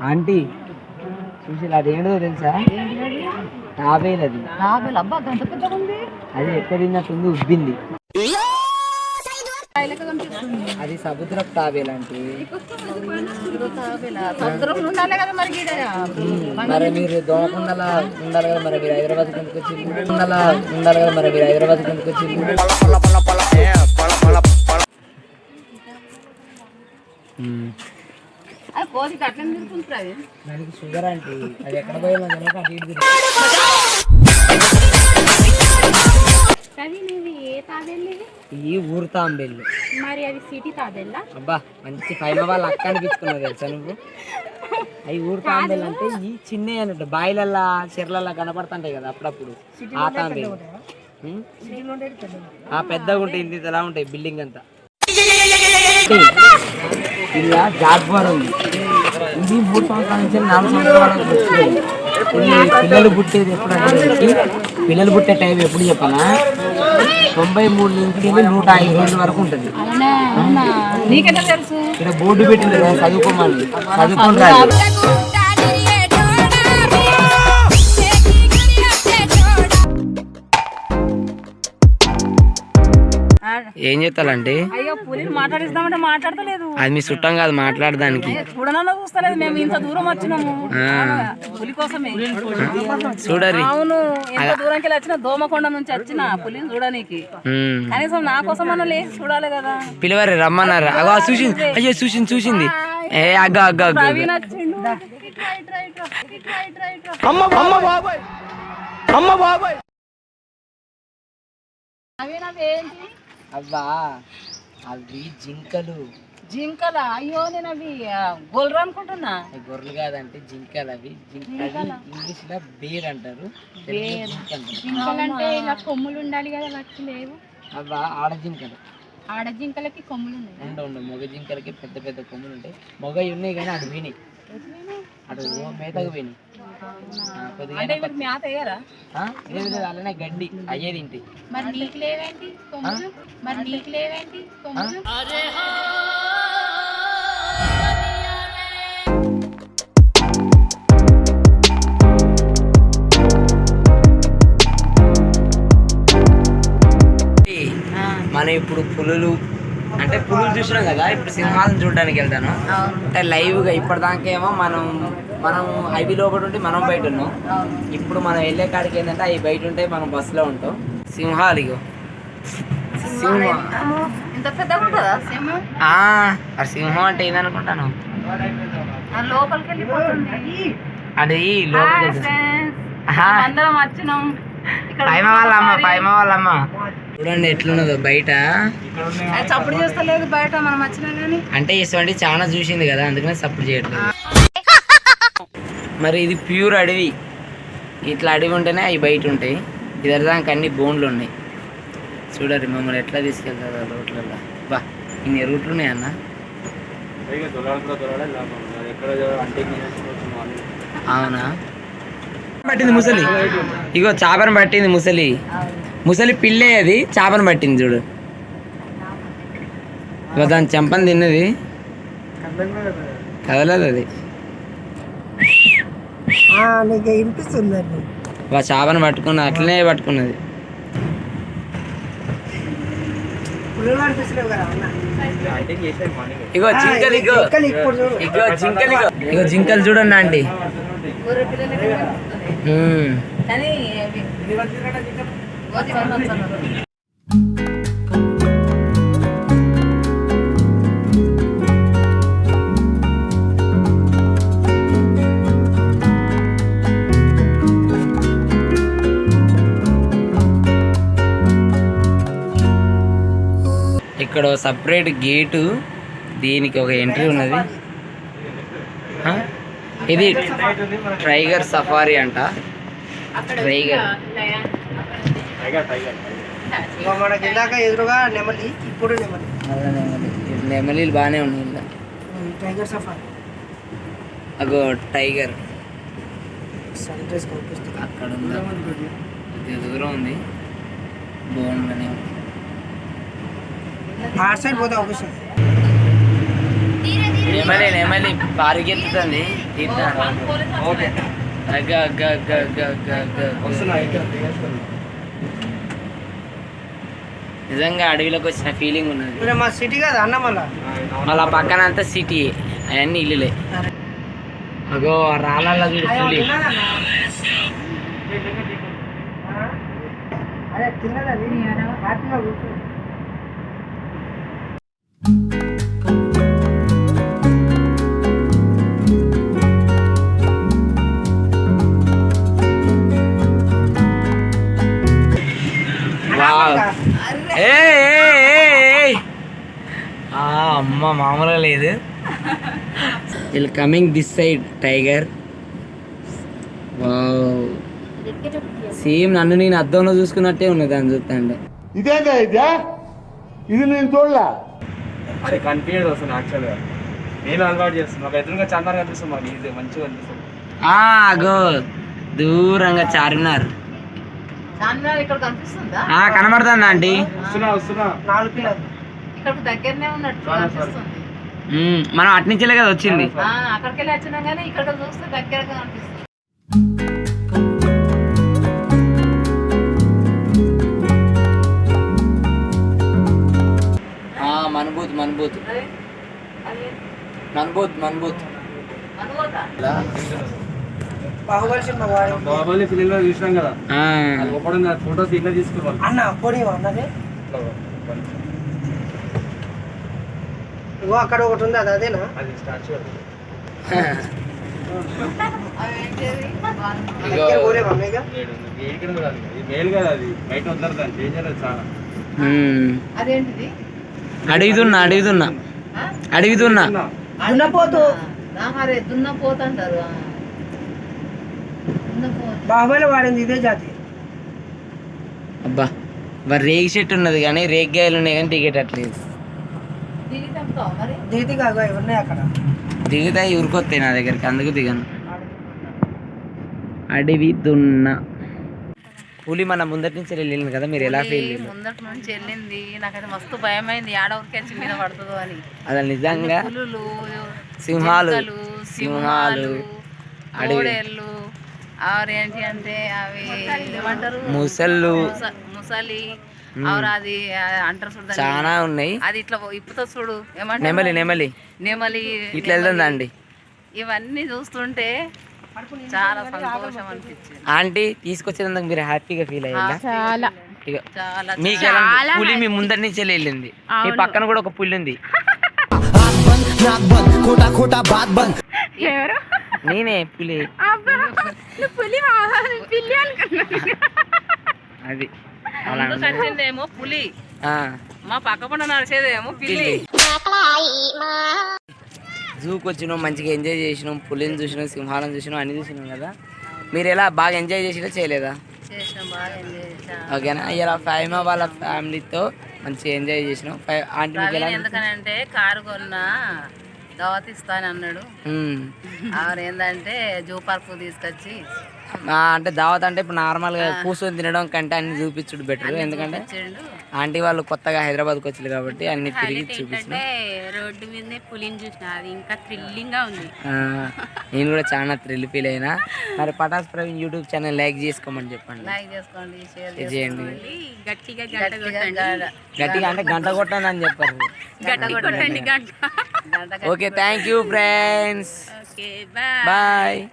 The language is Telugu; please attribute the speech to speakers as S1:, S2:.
S1: ఆంటీ చూసి అదేంటో తెలుసా? తాబేలు. అది ఎక్కడ తిన్నట్టుంది, ఉబ్బింది. అది సముద్రపు తాబేలు అంటే. మరి మీరు దోమకుండలా ఉండాలి కదా, మరి మీరు హైదరాబాద్ కిందకి వచ్చి ఉండాలి కదా, మరి మీరు హైదరాబాద్ కిందకి వచ్చి దానికి షుగర్ అంటే అది ఎక్కడ పోయిందో అటు ఇటు ఈ ఊరు తాంబేళ్ళు.
S2: మరి అది సిటీ తాబేళ్ళ.
S1: అబ్బా మంచి ఫైవ్ వాళ్ళ అక్క అనిపించుకున్నావు తెలుసా నువ్వు? అవి ఊరు తాంబేళ్ళు అంటే ఈ చిన్నవి అన్నట్టు బాయిలల్లా చెర్లల్లా కనపడుతుంటాయి కదా అప్పుడప్పుడు. ఆ తాంబేళ్ళు ఆ పెద్దగా ఉంటాయి, ఇంత ఎలా ఉంటాయి బిల్డింగ్ అంతా. ఇలా జాగ్వార్ ఉంది. ఇది 3 సంవత్సరాల నుంచి 4 సంవత్సరాల వరకు పిల్లలు పుట్టేది ఎప్పుడంటే, పిల్లలు పుట్టే టైం ఎప్పుడు చెప్పాలా? 93 నుంచి 105 రోజుల వరకు ఉంటుంది. ఇక్కడ బోర్డు పెట్టింది కదా, చదువుకోమని. చదువుకోండి. ఏం చేస్తాలంటే అది మీ చుట్టం కాదు మాట్లాడడానికి. చూడరి
S2: దోమకొండ నుంచి వచ్చిన పులిని చూడడానికి కనీసం నా కోసం చూడాలి కదా.
S1: పిలవరే రమ్మన్నారు. అగో చూసింది, అయ్యో చూసింది. ఏ అగ్గ అవ్వా అవి జింకలు.
S2: అయ్యో నేను అవి గొర్రెలు అనుకుంటున్నా.
S1: గొర్రెలు కాదంటే జింకలు. అవి జింకలు ఇంగ్లీష్ లో బేర్ అంటారు.
S2: జింకలంటే ఇలా కొమ్ములు ఉండాలి కదా, లక్ష లేవు.
S1: అవ్వా ఆడ
S2: జింకలకి కొమ్ములు ఉన్నాయి.
S1: ఉండవు. మగ జింకలకి పెద్ద పెద్ద కొమ్ములు ఉంటాయి. మగవి ఉన్నాయి కానీ అటు పోయినాయి, అటు మేతకు పోయినాయి. అలానే గడ్డి అయ్యే తింటాయి.
S2: మరి నీకు లేవేంటి కొమ్ములు?
S1: మనం ఇప్పుడు పులులు చూసినాం కదా, ఇప్పుడు సింహాలను చూడడానికి వెళ్తాను అంటే లైవ్ గా. ఇప్పటిదాకేమో మనం అవి లోపల ఉంటే మనం బయట ఉన్నాం. ఇప్పుడు మనం వెళ్ళే కాడికి ఏంటంటే అవి బయట ఉంటాయి, మనం బస్సులో ఉంటాం. సింహాలు ఇగో సింహం సింహం అంటే ఏదనుకుంటాను, అది పైమ వాళ్ళమ్మ. చూడండి ఎట్లున్నదో బయట.
S2: సపోర్ట్ చేస్తలేదు బయట మనం వచ్చినా కానీ.
S1: అంటే ఇటువంటి చాలా చూసింది కదా, అందుకనే సపోర్ట్ చేయట్లేదు. మరి ఇది ప్యూర్ అడవి. ఇట్లా అడవి ఉంటేనే అవి బయట ఉంటాయి. ఇదరదానికి అన్ని బోన్లు ఉన్నాయి. చూడరు మమ్మల్ని ఎట్లా తీసుకెళ్తారు ఆ రోడ్లలో. బా ఇన్ని రూట్లు ఉన్నాయన్న. అవునా? పట్టింది ముసలి. ఇగో చేపను పట్టింది ముసలి పిల్లే. అది చేపను పట్టింది చూడు. ఇగో దాని చెంపని తిన్నది, కదలేదు అది. చేపను పట్టుకున్నది, అట్లనే పట్టుకున్నది. ఇగో జింకలు చూడండి ఆంటీ. ఇక్కడ సపరేట్ గేటు, దీనికి ఒక ఎంట్రీ ఉన్నది. ఇది టైగర్ సఫారీ అంట. టైగర్ నెమలీలు బాగానే ఉన్నాయి. అగో టైగర్ అక్కడ ఉంది, దూరం ఉంది. బాగుందని
S3: ఆ సైడ్ పోతే అవకాశం
S1: నెమలి పారికెత్తుతుంది
S3: ఓకే వస్తున్నా
S1: నిజంగా అడవిలోకి వచ్చిన ఫీలింగ్ ఉన్నది.
S4: మా సిటీ కదా అన్న మళ్ళా
S1: మళ్ళా పక్కన అంతా సిటీ, అవన్నీ ఇల్లులే. అగో రాళ్ళ చూడు పులి.
S4: అదే తిన్నది హ్యాపీగా కూర్చో.
S1: అమ్మ మామూలుగా లేదు. వీళ్ళు coming this side tiger. Same నన్ను నేను అద్దంలో చూసుకున్నట్టే ఉన్నది దాన్ని చూస్తాంటే.
S5: ఇదేందా ఇదే ఇది నేను చూడలే.
S3: అది కనిపించదు వస్తుంది యాక్చువల్గా. నేను అలవాటు చేస్తున్నాను. ఒక ఎదురుగా చందాలు కనిపిస్తుంది మాకు ఈజీ మంచిగా కనిపిస్తుంది.
S1: అగో దూరంగా చార్మినార్
S2: ఇక్కడ కనిపిస్తుందా?
S1: కనబడుతుందా ఆంటీ?
S3: వస్తున్నా
S4: 4 పిల్లలు
S2: ఇక్కడ దగ్గరనే ఉన్నట్టు కనిపిస్తుంది.
S1: మనం అటు నుంచే కదా వచ్చింది.
S2: అక్కడికి వెళ్ళి వచ్చినా కానీ ఇక్కడ చూస్తే దగ్గరగా కనిపిస్తుంది. మన్బూత్
S4: బాహుబలి సినిమా వాడు.
S3: బాహుబలి ఫిలింలో చూసినాం కదా, అది ఒకటి ఫోటోస్ ఇట్లా తీసుకున్నాం
S4: అన్న పొడి అన్నది ఇగో అక్కడ ఒకటి ఉంది, అది అదేనా?
S3: అది స్టాచ్యూ.
S4: దగ్గర పోలేమా అన్నయ్య?
S3: మేలు కదా, అది బయట వద్దరు, దాన్ని డేంజర్ అది చాలా.
S2: అదేంటిది?
S1: అడుగుతున్నా
S4: దున్నపోతు
S2: మరే దున్నపోతు అంటారు.
S4: బాహుబలి వాడింది ఇదే జాతి.
S1: అబ్బా మరి రేగి చెట్టు ఉన్నది కానీ రేగ్గాయలు ఉన్నాయి కానీ దిగేటట్లేదు.
S4: దిగితే కాదు అవి ఉన్నాయి అక్కడ.
S1: దిగుతాయి ఊరికొస్తాయి నా దగ్గరికి, అందుకు దిగను. అడవి దున్న పులి మన ముందటి నుంచి వెళ్ళింది కదా, మీరు ఎలా ఫీల్?
S2: ముందటి నుంచి వెళ్ళింది, నాకైతే మస్తు భయమైంది ఆడవరికి మీద పడుతుందో అని.
S1: అసలు నిజంగా
S2: పులులు,
S1: సింహాలు
S2: అడవిలు ఏంటి అంటే అవి ఏమంటారు,
S1: ముసళ్ళు,
S2: ముసలి అది అంటారు చూడ,
S1: చాలా ఉన్నాయి.
S2: అది ఇట్లా ఇప్పుతో చూడు ఏమంటారు, నెమలి
S1: ఇట్లా వెళ్తుందండి.
S2: ఇవన్నీ చూస్తుంటే చాలా సంతోషం అనిపించింది.
S1: ఆంటీ తీసుకొచ్చినందుకు మీరు హ్యాపీగా ఫీల్ అయ్యారా?
S2: చాలా
S1: మీకు పులి మీ ముందరి నుంచి వెళ్ళింది, మీ పక్కన కూడా ఒక పులి ఉంది. నేనే పులి. అది
S2: వచ్చిందేమో పులి, మా పక్క పంట నడిచేదేమో పిల్లి.
S1: జూకి వచ్చినాం, మంచిగా ఎంజాయ్ చేసినాం, పులిని చూసినాం, సింహాలను చూసినాం, అన్ని చూసినాం కదా. మీరు ఎలా బాగా ఎంజాయ్ చేసినా చేయలేదా? ఓకేనా? ఇలా ఫైమా వాళ్ళ ఫ్యామిలీతో మంచిగా ఎంజాయ్ చేసినాం. ఆంటీ
S2: ఎందుకనంటే కారు కొన్నా దావత్ ఇస్తాను అన్నాడు. ఏంటంటే జూ పార్క్ తీసుకొచ్చి
S1: అంటే దావత్ అంటే ఇప్పుడు నార్మల్గా కూర్చొని తినడం కంటే అన్ని చూపించుడు బెటర్. ఎందుకంటే ఆంటీ వాళ్ళు కొత్తగా హైదరాబాద్కి వచ్చారు కాబట్టి అన్ని తిరిగి చూపించిన.
S2: రోడ్డు మీద పులిని చూసిన, అది ఇంకా థ్రిల్లింగ్ గా ఉంది.
S1: నేను కూడా చాలా థ్రిల్ ఫీల్ అయినా. మరి Patas Praveen YouTube channel like చేసుకోమని చెప్పండి.
S2: లైక్ చేసుకోండి, షేర్
S1: చేయండి.
S2: గట్టిగా
S1: అంటే గంట కొట్టండి అని చెప్పారు. Okay, thank you friends.
S2: Bye.